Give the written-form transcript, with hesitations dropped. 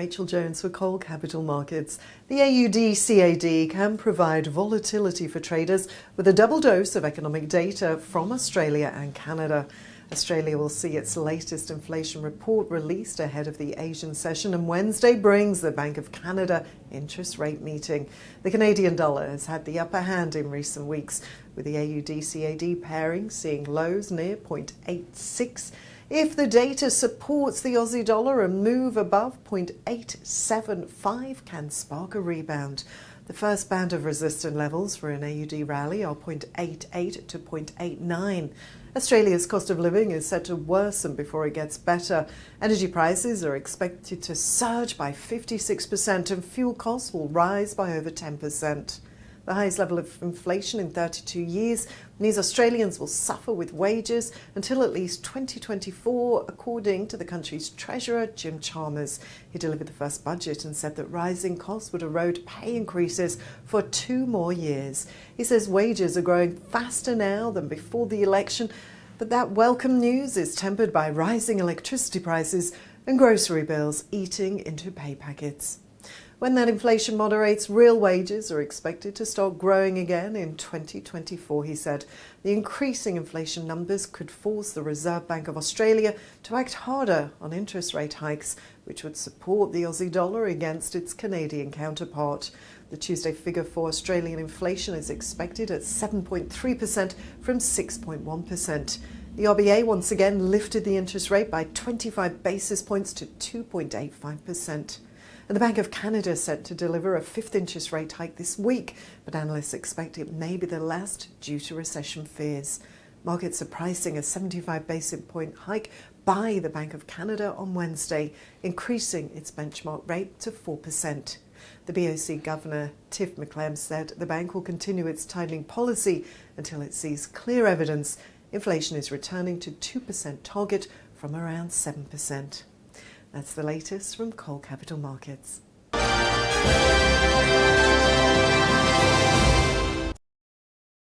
Rachel Jones for Coal Capital Markets. The AUD-CAD can provide volatility for traders with a double dose of economic data from Australia and Canada. Australia will see its latest inflation report released ahead of the Asian session, and Wednesday brings the Bank of Canada interest rate meeting. The Canadian dollar has had the upper hand in recent weeks, with the AUD-CAD pairing seeing lows near 0.86. If the data supports the Aussie dollar, a move above 0.875 can spark a rebound. The first band of resistance levels for an AUD rally are 0.88 to 0.89. Australia's cost of living is set to worsen before it gets better. Energy prices are expected to surge by 56% and fuel costs will rise by over 10%. The highest level of inflation in 32 years means Australians will suffer with wages until at least 2024, according to the country's Treasurer, Jim Chalmers. He delivered the first budget and said that rising costs would erode pay increases for 2 more years. He says wages are growing faster now than before the election, but that welcome news is tempered by rising electricity prices and grocery bills eating into pay packets. When that inflation moderates, real wages are expected to start growing again in 2024, he said. The increasing inflation numbers could force the Reserve Bank of Australia to act harder on interest rate hikes, which would support the Aussie dollar against its Canadian counterpart. The Tuesday figure for Australian inflation is expected at 7.3% from 6.1%. The RBA once again lifted the interest rate by 25 basis points to 2.85%. And the Bank of Canada is set to deliver a 5th interest rate hike this week, but analysts expect it may be the last due to recession fears. Markets are pricing a 75 basis point hike by the Bank of Canada on Wednesday, increasing its benchmark rate to 4%. The BOC Governor, Tiff McClem, said the bank will continue its tightening policy until it sees clear evidence inflation is returning to 2% target from around 7%. That's the latest from Coal Capital Markets.